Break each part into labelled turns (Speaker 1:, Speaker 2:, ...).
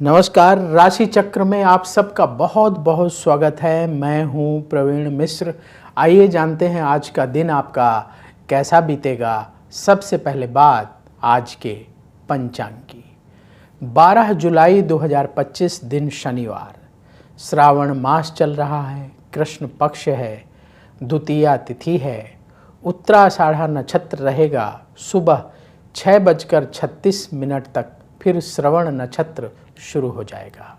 Speaker 1: नमस्कार। राशि चक्र में आप सबका बहुत बहुत स्वागत है। मैं हूं प्रवीण मिश्र। आइए जानते हैं आज का दिन आपका कैसा बीतेगा। सबसे पहले बात आज के पंचांग की। 12 जुलाई 2025 दिन शनिवार, श्रावण मास चल रहा है, कृष्ण पक्ष है, द्वितीया तिथि है, उत्तराषाढ़ा नक्षत्र रहेगा। सुबह 6:36 तक फिर श्रवण नक्षत्र शुरू हो जाएगा।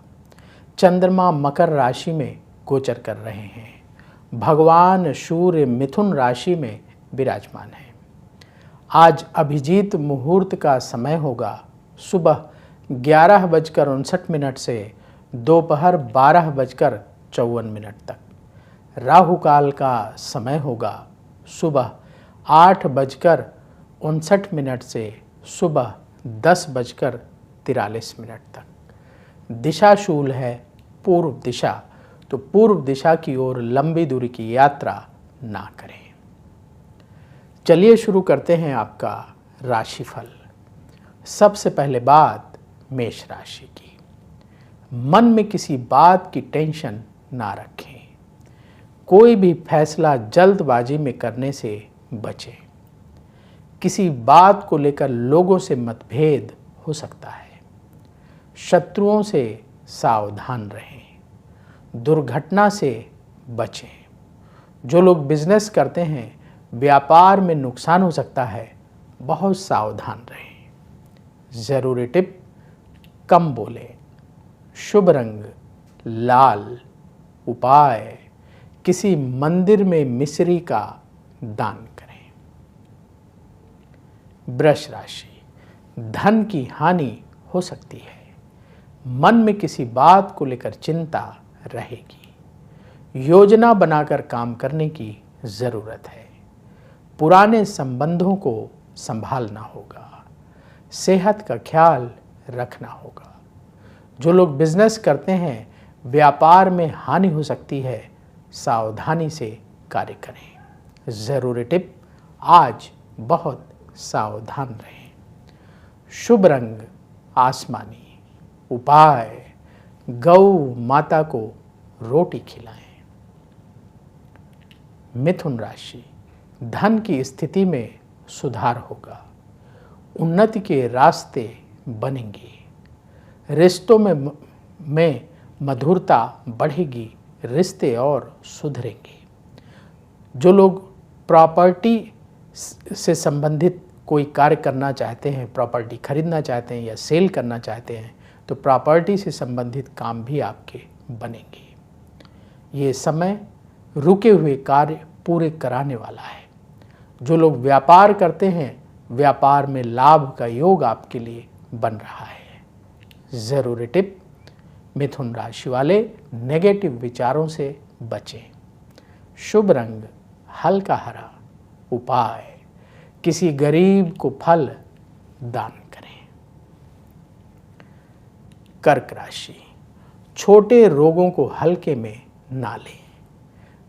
Speaker 1: चंद्रमा मकर राशि में गोचर कर रहे हैं। भगवान सूर्य मिथुन राशि में विराजमान है। आज अभिजीत मुहूर्त का समय होगा सुबह 11:59 से दोपहर 12:54 तक। राहु काल का समय होगा सुबह 8:59 से सुबह 10:43 तक। दिशा शूल है पूर्व दिशा, तो पूर्व दिशा की ओर लंबी दूरी की यात्रा ना करें। चलिए शुरू करते हैं आपका राशिफल। सबसे पहले बात मेष राशि की। मन में किसी बात की टेंशन ना रखें। कोई भी फैसला जल्दबाजी में करने से बचें। किसी बात को लेकर लोगों से मतभेद हो सकता है। शत्रुओं से सावधान रहें। दुर्घटना से बचें। जो लोग बिजनेस करते हैं, व्यापार में नुकसान हो सकता है, बहुत सावधान रहें। ज़रूरी टिप, कम बोलें। शुभ रंग लाल। उपाय, किसी मंदिर में मिश्री का दान करें। वृष राशि, धन की हानि हो सकती है। मन में किसी बात को लेकर चिंता रहेगी। योजना बनाकर काम करने की ज़रूरत है। पुराने संबंधों को संभालना होगा। सेहत का ख्याल रखना होगा। जो लोग बिजनेस करते हैं, व्यापार में हानि हो सकती है, सावधानी से कार्य करें। ज़रूरी टिप, आज बहुत सावधान रहें। शुभ रंग आसमानी। उपाय, गौ माता को रोटी खिलाएं। मिथुन राशि, धन की स्थिति में सुधार होगा। उन्नति के रास्ते बनेंगे। रिश्तों में मधुरता बढ़ेगी। रिश्ते और सुधरेंगे। जो लोग प्रॉपर्टी से संबंधित कोई कार्य करना चाहते हैं, प्रॉपर्टी खरीदना चाहते हैं या सेल करना चाहते हैं, तो प्रॉपर्टी से संबंधित काम भी आपके बनेंगे। ये समय रुके हुए कार्य पूरे कराने वाला है। जो लोग व्यापार करते हैं, व्यापार में लाभ का योग आपके लिए बन रहा है। ज़रूरी टिप, मिथुन राशि वाले नेगेटिव विचारों से बचें। शुभ रंग हल्का हरा। उपाय, किसी गरीब को फल दान करें। कर्क राशि, छोटे रोगों को हल्के में ना लें।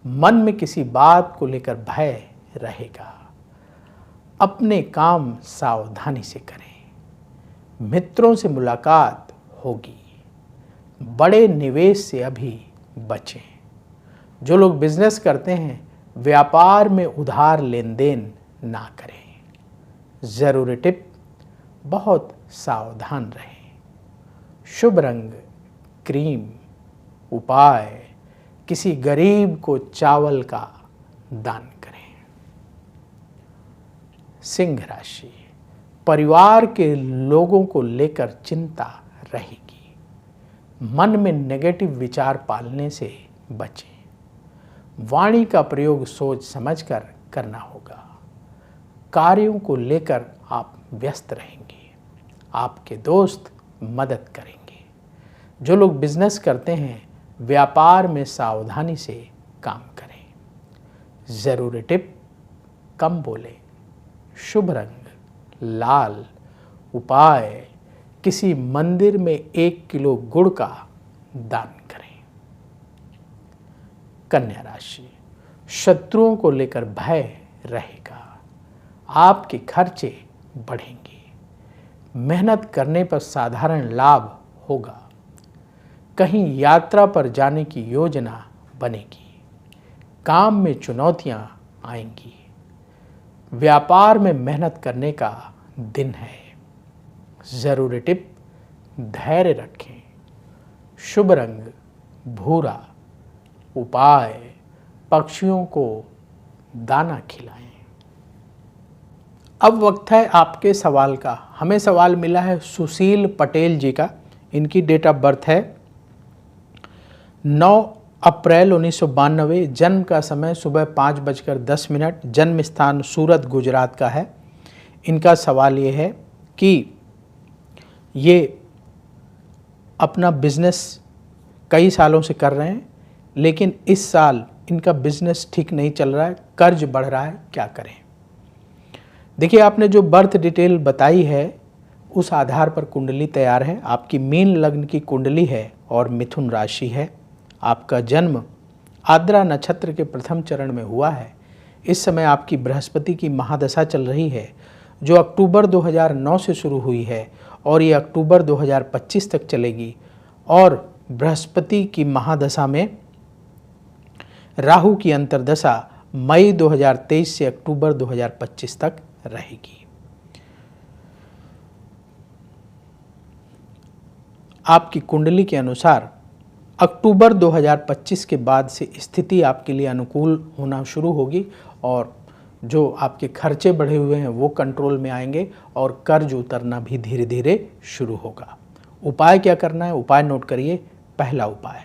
Speaker 1: मन में किसी बात को लेकर भय रहेगा। अपने काम सावधानी से करें। मित्रों से मुलाकात होगी। बड़े निवेश से अभी बचें। जो लोग बिजनेस करते हैं, व्यापार में उधार लेन देन ना करें। ज़रूरी टिप, बहुत सावधान रहें। शुभ रंग क्रीम। उपाय, किसी गरीब को चावल का दान करें। सिंह राशि, परिवार के लोगों को लेकर चिंता रहेगी। मन में नेगेटिव विचार पालने से बचें। वाणी का प्रयोग सोच समझकर करना होगा। कार्यों को लेकर आप व्यस्त रहेंगे। आपके दोस्त मदद करेंगे। जो लोग बिजनेस करते हैं, व्यापार में सावधानी से काम करें। ज़रूरी टिप, कम बोलें। शुभ रंग लाल। उपाय, किसी मंदिर में 1 किलो गुड़ का दान करें। कन्या राशि, शत्रुओं को लेकर भय रहेगा। आपके खर्चे बढ़ेंगे। मेहनत करने पर साधारण लाभ होगा। कहीं यात्रा पर जाने की योजना बनेगी। काम में चुनौतियां आएंगी। व्यापार में मेहनत करने का दिन है। जरूरी टिप, धैर्य रखें। शुभ रंग भूरा। उपाय, पक्षियों को दाना खिलाएं। अब वक्त है आपके सवाल का। हमें सवाल मिला है सुशील पटेल जी का। इनकी डेट ऑफ बर्थ है 9 अप्रैल 1992। जन्म का समय सुबह 5:10। जन्म स्थान सूरत गुजरात का है। इनका सवाल ये है कि ये अपना बिजनेस कई सालों से कर रहे हैं, लेकिन इस साल इनका बिजनेस ठीक नहीं चल रहा है, कर्ज बढ़ रहा है, क्या करें। देखिए, आपने जो बर्थ डिटेल बताई है उस आधार पर कुंडली तैयार है। आपकी मीन लग्न की कुंडली है और मिथुन राशि है। आपका जन्म आद्रा नक्षत्र के प्रथम चरण में हुआ है। इस समय आपकी बृहस्पति की महादशा चल रही है, जो अक्टूबर 2009 से शुरू हुई है और ये अक्टूबर 2025 तक चलेगी। और बृहस्पति की महादशा में राहु की अंतर्दशा मई 2023 से अक्टूबर 2025 तक रहेगी। आपकी कुंडली के अनुसार अक्टूबर 2025 के बाद से स्थिति आपके लिए अनुकूल होना शुरू होगी और जो आपके खर्चे बढ़े हुए हैं वो कंट्रोल में आएंगे और कर्ज उतरना भी धीरे धीरे शुरू होगा। उपाय क्या करना है? उपाय नोट करिए। पहला उपाय,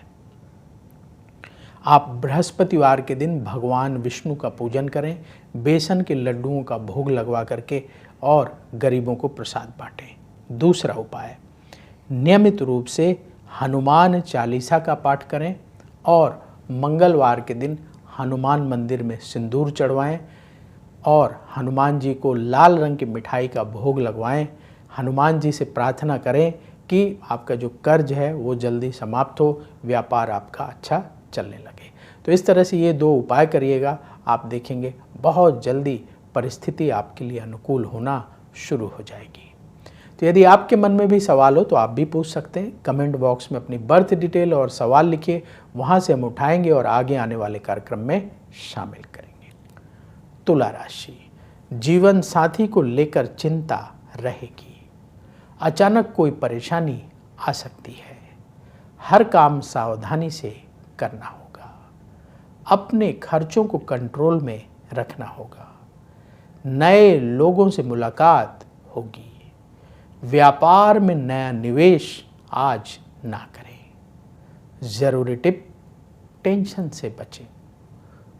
Speaker 1: आप बृहस्पतिवार के दिन भगवान विष्णु का पूजन करें, बेसन के लड्डुओं का भोग लगवा करके और गरीबों को प्रसाद बांटें। दूसरा उपाय, नियमित रूप से हनुमान चालीसा का पाठ करें और मंगलवार के दिन हनुमान मंदिर में सिंदूर चढ़वाएं और हनुमान जी को लाल रंग की मिठाई का भोग लगवाएं। हनुमान जी से प्रार्थना करें कि आपका जो कर्ज है वो जल्दी समाप्त हो, व्यापार आपका अच्छा चलने लगे। तो इस तरह से ये 2 उपाय करिएगा, आप देखेंगे बहुत जल्दी परिस्थिति आपके लिए अनुकूल होना शुरू हो जाएगी। तो यदि आपके मन में भी सवाल हो तो आप भी पूछ सकते हैं। कमेंट बॉक्स में अपनी बर्थ डिटेल और सवाल लिखिए, वहाँ से हम उठाएंगे और आगे आने वाले कार्यक्रम में शामिल करेंगे। तुला राशि, जीवन साथी को लेकर चिंता रहेगी। अचानक कोई परेशानी आ सकती है। हर काम सावधानी से करना होगा। अपने खर्चों को कंट्रोल में रखना होगा। नए लोगों से मुलाकात होगी। व्यापार में नया निवेश आज ना करें। जरूरी टिप, टेंशन से बचें।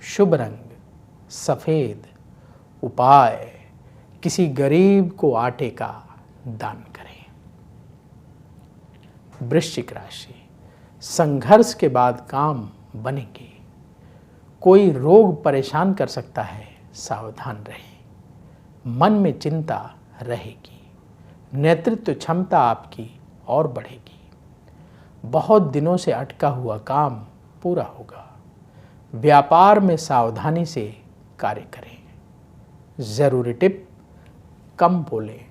Speaker 1: शुभ रंग सफेद। उपाय, किसी गरीब को आटे का दान करें। वृश्चिक राशि, संघर्ष के बाद काम बनेंगे। कोई रोग परेशान कर सकता है, सावधान रहें। मन में चिंता रहेगी। नेतृत्व क्षमता आपकी और बढ़ेगी। बहुत दिनों से अटका हुआ काम पूरा होगा। व्यापार में सावधानी से कार्य करें। जरूरी टिप, कम बोलें।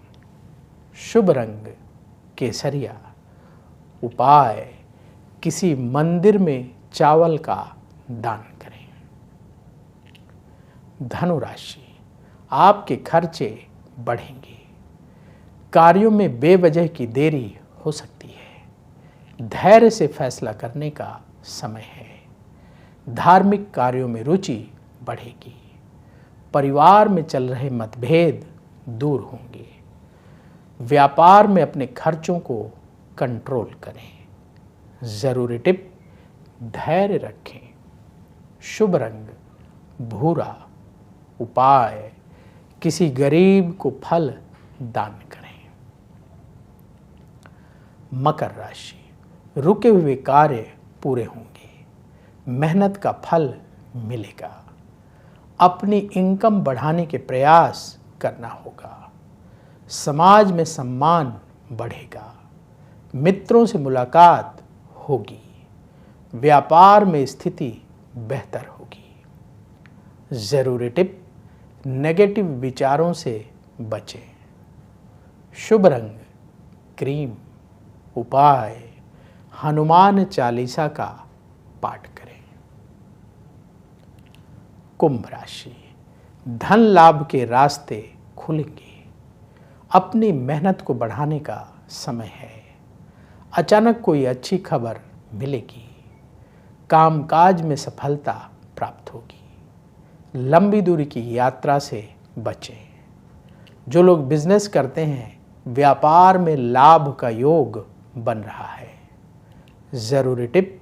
Speaker 1: शुभ रंग केसरिया। उपाय, किसी मंदिर में चावल का दान करें। धनु राशि, आपके खर्चे बढ़ेंगे। कार्यों में बेवजह की देरी हो सकती है। धैर्य से फैसला करने का समय है। धार्मिक कार्यों में रुचि बढ़ेगी। परिवार में चल रहे मतभेद दूर होंगे। व्यापार में अपने खर्चों को कंट्रोल करें। जरूरी टिप, धैर्य रखें। शुभ रंग भूरा। उपाय, किसी गरीब को फल दान करें। मकर राशि, रुके हुए कार्य पूरे होंगे। मेहनत का फल मिलेगा। अपनी इनकम बढ़ाने के प्रयास करना होगा। समाज में सम्मान बढ़ेगा। मित्रों से मुलाकात होगी। व्यापार में स्थिति बेहतर होगी। जरूरी टिप, नेगेटिव विचारों से बचें। शुभ रंग क्रीम। उपाय, हनुमान चालीसा का पाठ करें। कुंभ राशि, धन लाभ के रास्ते खुलेंगे। अपनी मेहनत को बढ़ाने का समय है। अचानक कोई अच्छी खबर मिलेगी। कामकाज में सफलता प्राप्त होगी। लंबी दूरी की यात्रा से बचें। जो लोग बिजनेस करते हैं, व्यापार में लाभ का योग बन रहा है। जरूरी टिप,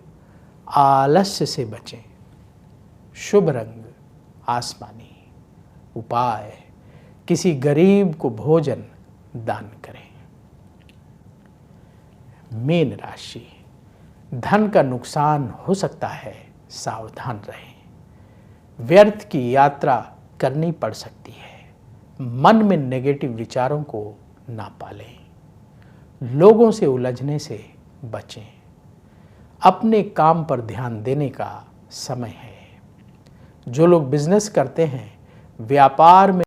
Speaker 1: आलस्य से बचें। शुभ रंग आसमानी। उपाय, किसी गरीब को भोजन दान करें। मीन राशि, धन का नुकसान हो सकता है, सावधान रहें। व्यर्थ की यात्रा करनी पड़ सकती है। मन में नेगेटिव विचारों को ना पालें। लोगों से उलझने से बचें। अपने काम पर ध्यान देने का समय है। जो लोग बिजनेस करते हैं, व्यापार में